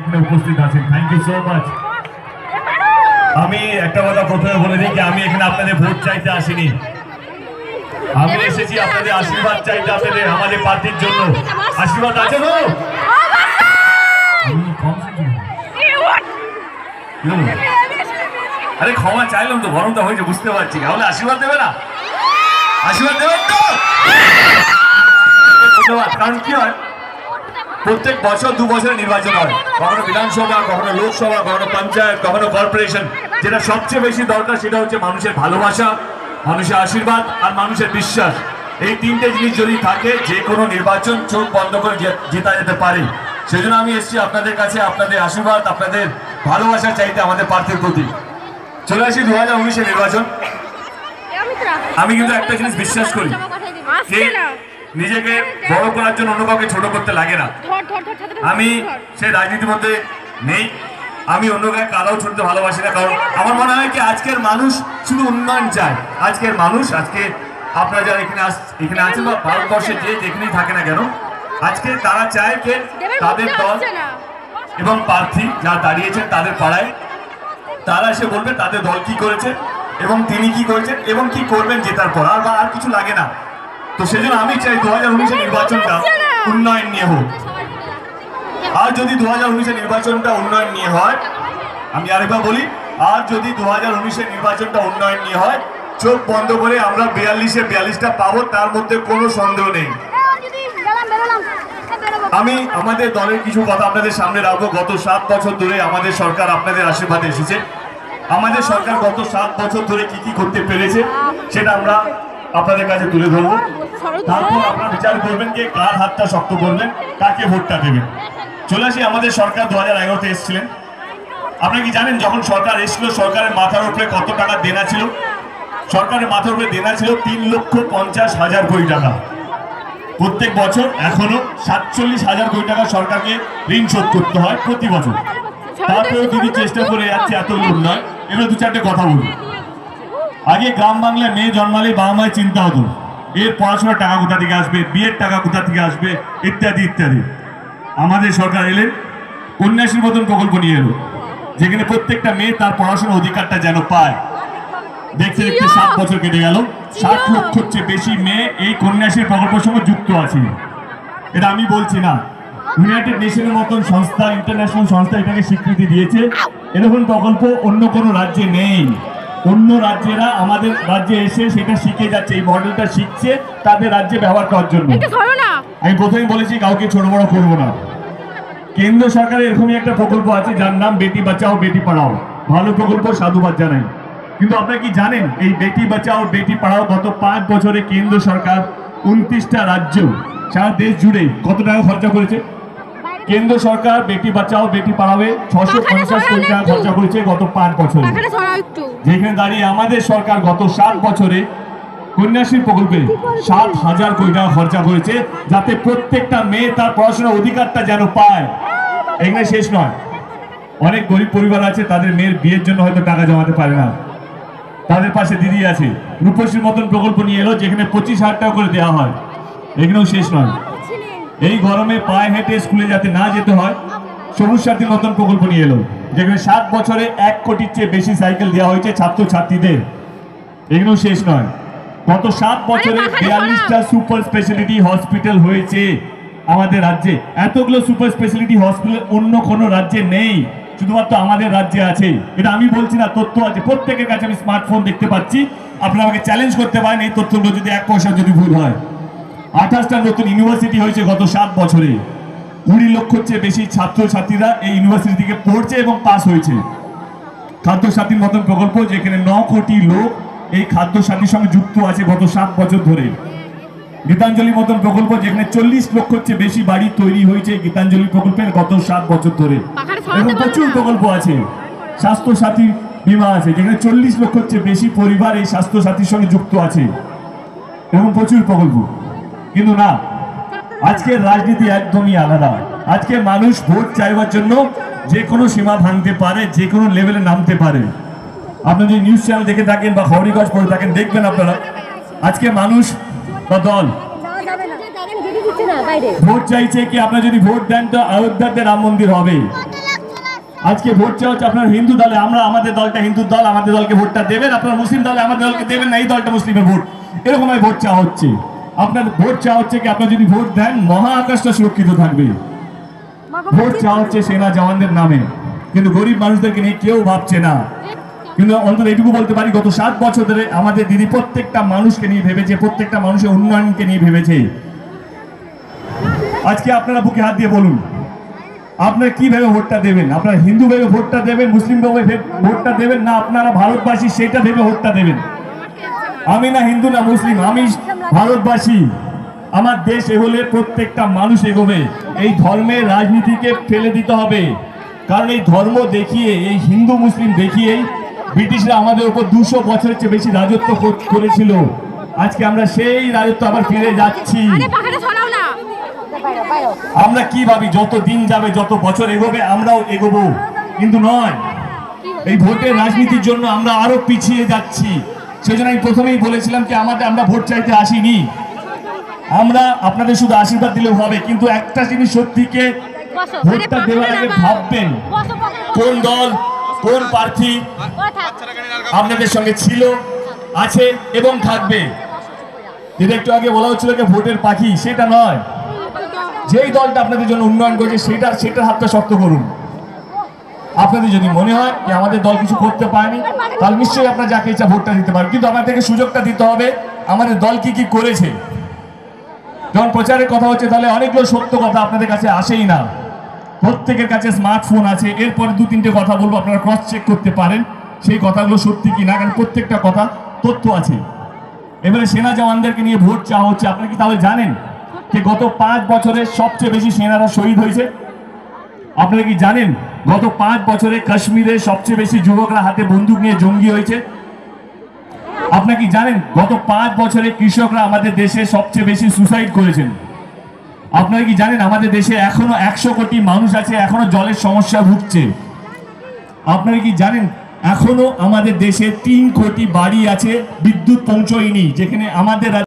উপস্থিত আছেন, thank you so much. আমি একটা কথা প্রথমে বলে দিই যে আমি এখানে আপনাদের ভোট চাইতে আসিনি, আমি এসেছি আপনাদের আশীর্বাদ চাইতে, আপনাদের আমাদের পার্টির জন্য। আশীর্বাদ আছে তো? আরে ক্ষমা চাইলাম তো, গরমটা হয়েছে বুঝতে পারছি, তাহলে আশীর্বাদ দেবে না? আশীর্বাদ দেবেন তো? ধন্যবাদ। কারণ কি হয়, প্রত্যেক বছর 2 বছরে নির্বাচন হয়, কখনো বিধানসভা, কখনো লোকসভা, কখনো পঞ্চায়েত, কখনো কর্পোরেশন। যেটা সবচেয়ে বেশি দরকার সেটা হচ্ছে মানুষের ভালোবাসা, মানুষের আশীর্বাদ আর মানুষের বিশ্বাস। এই 3টে জিনিস যদি থাকে, যে কোনো নির্বাচন চোখ বন্ধ করে জেতা যেতে পারে। সেজন্য আমি এসেছি আপনাদের কাছে, আপনাদের আশীর্বাদ, আপনাদের ভালোবাসা চাইতে আমাদের প্রার্থীর প্রতি। চলে আসি 2019-এর নির্বাচন। আমি কিন্তু একটা জিনিস বিশ্বাস করি, নিজেকে বড় করার জন্য অন্য কাউকে ছোট করতে লাগে না। আমি সেই রাজনীতির মধ্যে নেই, আমি অন্য কারো ছোটতে ভালোবাসি না। কারণ আমার মনে হয় কি, আজকের মানুষ শুধু উন্নয়ন চায়। আজকের মানুষ, আজকে আপনারা যারা এখানে আছেন বা ভারতবর্ষে যে যেখানেই থাকে না কেন, আজকে তারা চায় যে তাদের দল এবং প্রার্থী যারা দাঁড়িয়েছেন তাদের পাড়ায় তারা এসে বলবে তাদের দল কি করেছে এবং তিনি কি করেছেন এবং কি করবেন জেতার পর, আর কিছু লাগে না। তো সেজন্য আমি চাই 2019-এর নির্বাচনটা উন্নয়ন নিয়ে হোক। আর যদি 2019-এর নির্বাচনটা উন্নয়ন নিয়ে হয়, আমি আরেকবার বলি, আর যদি 2019-এর নির্বাচনটা উন্নয়ন নিয়ে হয়, চোখ বন্ধ করে আমরা 42-এ 42টা পাবো, তার মধ্যে কোনো সন্দেহ নেই। আমি আমাদের দলের কিছু কথা আপনাদের সামনে রাখবো। গত 7 বছর ধরে আমাদের সরকার আপনাদের আশীর্বাদে এসেছে। আমাদের সরকার গত 7 বছর ধরে কি করতে পেরেছে সেটা আমরা আপনাদের কাছে তুলে ধরবো। তারপর আপনারা বিচার করবেন যে কার হাতটা শক্ত করবেন, কাকে ভোটটা দেবেন। চলে আসি, আমাদের সরকার 2011-তে এসেছিলেন। আপনি কি জানেন যখন সরকার এসেছিল, সরকারের মাথার উপরে কত টাকা দেনা ছিল? সরকারের মাথার উপরে দেনা ছিল 3,50,000 কোটি টাকা। প্রত্যেক বছর এখনো 47,000 কোটি টাকা সরকারকে ঋণ শোধ করতে হয় প্রতি বছর। তারপরেও দিদি চেষ্টা করে যাচ্ছে এত উন্নয়ন। এবার 2-4টে কথা বলি। আগে গ্রাম বাংলায় মেয়ে জন্মালে বাবা মায়ের চিন্তা হতো, এর পড়াশোনার টাকা কোথা থেকে আসবে, বিয়ের টাকা কোথা থেকে আসবে, ইত্যাদি ইত্যাদি। আমাদের সরকার এলেন, কন্যাশ্রীর মতন প্রকল্প নিয়ে এলো, যেখানে প্রত্যেকটা মেয়ে তার পড়াশোনার অধিকারটা যেন পায়। দেখতে দেখতে 7 বছর কেটে গেল, 60 লক্ষর চেয়ে বেশি মেয়ে এই কন্যাশ্রীর প্রকল্পের সঙ্গে যুক্ত আছে। এটা আমি বলছি না, ইউনাইটেড নেশনের মতন সংস্থা, ইন্টারন্যাশনাল সংস্থা এটাকে স্বীকৃতি দিয়েছে। এরকম প্রকল্প অন্য কোনো রাজ্যে নেই। অন্য রাজ্যেরা আমাদের রাজ্যে এসে সেটা শিখে যাচ্ছে, এই মডেলটা শিখছে তাদের রাজ্যে ব্যবহার করার জন্য। আমি প্রথমেই বলেছি কাউকে ছোট বড় করবো না। কেন্দ্র সরকারের এরকমই একটা প্রকল্প আছে যার নাম বেটি বাঁচাও বেটি পড়াও। ভালো প্রকল্প, সাধুবাদ জানাই। কিন্তু আপনারা কি জানেন এই বেটি বাঁচাও বেটি পড়াও গত 5 বছরে কেন্দ্র সরকার 29টা রাজ্য সারা দেশ জুড়ে কত টাকা খরচা করেছে? কেন্দ্র সরকার বেটি বাঁচাও বেটি পড়াবে 650 কোটি টাকা খরচা করেছে গত 5 বছরে। যেখানে দাঁড়িয়ে আমাদের সরকার গত 7 বছরে কন্যাশ্রী প্রকল্পে 7,000 কোটি টাকা খরচা করেছে, যাতে প্রত্যেকটা মেয়ে তার পড়াশোনার অধিকারটা যেন পায়। এখানে শেষ নয়, অনেক গরিব পরিবার আছে তাদের মেয়ের বিয়ের জন্য হয়তো টাকা জমাতে পারে না, তাদের পাশে দিদি আছে। রূপশ্রীর মতন প্রকল্প নিয়ে এলো, যেখানে 25,000 টাকা করে দেওয়া হয়। এখানেও শেষ নয়, এই গরমে পায়ে হেঁটে স্কুলে যাতে না যেতে হয়, সবুজ সাথীর মতন প্রকল্প নিয়ে এলো, যেখানে 7 বছরে 1 কোটির চেয়ে বেশি সাইকেল দেওয়া হয়েছে ছাত্রছাত্রীদের। এখানেও শেষ নয়, গত 7 বছরে 42টা সুপার স্পেশালিটি হসপিটাল হয়েছে আমাদের রাজ্যে। এতগুলো সুপার স্পেশালিটি হসপিটাল অন্য কোনো রাজ্যে নেই, শুধুমাত্র আমাদের রাজ্যে আছে। এটা আমি বলছি না, তথ্য আছে, প্রত্যেকের কাছে আমি স্মার্টফোন দেখতে পাচ্ছি। আপনারা আমাকে চ্যালেঞ্জ করতে পারেন এই তথ্যগুলো যদি 1 পয়সা যদি ভুল হয়। 28টা নতুন ইউনিভার্সিটি হয়েছে গত 7 বছরে। 20 লক্ষর চেয়ে বেশি ছাত্রছাত্রীরা এই ইউনিভার্সিটি থেকে পড়ছে এবং পাস হয়েছে। খাদ্যসাথীর মতন প্রকল্প, যেখানে 9 কোটি লোক এই খাদ্যসাথীর সঙ্গে যুক্ত আছে গত 7 বছর ধরে। গীতাঞ্জলির মতন প্রকল্প, যেখানে 40 লক্ষর চেয়ে বেশি বাড়ি তৈরি হয়েছে গীতাঞ্জলি প্রকল্পের গত 7 বছর ধরে। এবং প্রচুর প্রকল্প আছে, স্বাস্থ্যসাথী বীমা আছে, যেখানে 40 লক্ষর চেয়ে বেশি পরিবার এই স্বাস্থ্যসাথীর সঙ্গে যুক্ত আছে। এবং প্রচুর প্রকল্প। কিন্তু না, আজকের রাজনীতি একদমই আলাদা। আজকে মানুষ ভোট চাইবার জন্য যে কোনো সীমা ভাঙতে পারে, যে কোনো লেভেলে নামতে পারে। আপনারা যদি নিউজ চ্যানেল দেখে থাকেন বা খবরের কাগজ পড়ে থাকেন, দেখবেন আপনারা আজকে মানুষ বা দল ভোট চাইছে কি আপনারা যদি ভোট দেন তো অযোধ্যাতে রাম মন্দির হবে। আজকে ভোট চাওয়া হচ্ছে আপনার হিন্দু দলে, আমরা আমাদের দলটা হিন্দু দল, আমাদের দলকে ভোটটা দেবেন, আপনার মুসলিম দলে আমাদের দলকে দেবেন না, এই দলটা মুসলিমের ভোট, এরকম ভোট চাওয়া হচ্ছে। আপনার ভোট চাওয়া হচ্ছে কি আপনার যদি ভোট দেন মহা আকাশটা সুরক্ষিত থাকবে। ভোট চাওয়া হচ্ছে সেনা জওয়ানদের নামে, কিন্তু গরিব মানুষদেরকে নিয়ে কেউ ভাবছে না। কিন্তু অন্তত এটুকু বলতে পারি গত 7 বছর ধরে আমাদের দিদি প্রত্যেকটা মানুষকে নিয়ে ভেবেছে, প্রত্যেকটা মানুষের উন্নয়নকে নিয়ে ভেবেছে। আজকে আপনারা বুকে হাত দিয়ে বলুন আপনারা কি ভেবে ভোটটা দেবেন? আপনারা হিন্দু ভেবে ভোটটা দেবেন, মুসলিম ভেবে ভোটটা দেবেন, না আপনারা ভারতবাসী সেটা ভেবে ভোটটা দেবেন? আমি না হিন্দু না মুসলিম, আমি ভারতবাসী। আমার দেশ এগোলে প্রত্যেকটা মানুষ এগোবে। এই ধর্মের রাজনীতিকে ফেলে দিতে হবে, কারণ এই ধর্ম দেখিয়ে, এই হিন্দু মুসলিম দেখিয়েই ব্রিটিশরা আমাদের উপর 200 বছরের চেয়ে বেশি রাজত্ব করেছিল। আজকে আমরা সেই রাজত্ব আবার ফিরে যাচ্ছি। আমরা কি ভাবি যত দিন যাবে, যত বছর এগোবে আমরাও এগোবো, কিন্তু নয়, এই ভোটের রাজনীতির জন্য আমরা আরো পিছিয়ে যাচ্ছি। সেই জন্য আমি প্রথমেই বলেছিলাম যে আমরা ভোট চাইতে আসিনি, আমরা আপনাদের শুধু আশীর্বাদ দিলেও হবে, কিন্তু একটা জিনিস সত্যিকে ভোটটা দেওয়ার আগে ভাববেন কোন দল কোন প্রার্থী আপনাদের সঙ্গে ছিল, আছে এবং থাকবে। যেটা একটু আগে বলা হচ্ছিল যে ভোটের পাখি, সেটা নয়। যেই দলটা আপনাদের জন্য উন্নয়ন করেছে সেটার হাতটা শক্ত করুন। আপনাদের যদি মনে হয় যে আমাদের দল কিছু করতে পারেনি, তাহলে নিশ্চয়ই আপনারা যাকে ইচ্ছা ভোটটা দিতে পারেন, কিন্তু আমাদেরকে সুযোগটা দিতে হবে আমাদের দল কি কি করেছে। যখন প্রচারের কথা হচ্ছে তাহলে অনেকগুলো সত্য কথা আপনাদের কাছে আসেই না। প্রত্যেকের কাছে স্মার্টফোন আছে, এরপরে 2-3টে কথা বলবো, আপনারা ক্রস চেক করতে পারেন সেই কথাগুলো সত্যি কি না, কারণ প্রত্যেকটা কথা তথ্য আছে। এবারে সেনা জওয়ানদেরকে নিয়ে ভোট চাওয়া হচ্ছে। আপনারা কি তাহলে জানেন যে গত 5 বছরে সবচেয়ে বেশি সেনারা শহীদ হয়েছে? আপনারা কি জানেন গত 5 বছরে কাশ্মীরে সবচেয়ে বেশি যুবকরা হাতে বন্দুক নিয়ে জঙ্গি হয়েছে? আপনারা কি জানেন গত 5 বছরে কৃষকরা আমাদের দেশে সবচেয়ে বেশি সুসাইড করেছেন? আপনারা কি জানেন আমাদের দেশে এখনো 100 কোটি মানুষ আছে এখনো জলের সমস্যা ভুগছে? আপনারা কি জানেন এখনো আমাদের দেশে 3 কোটি বাড়ি আছে বিদ্যুৎ পৌঁছয়নি, যেখানে আমাদের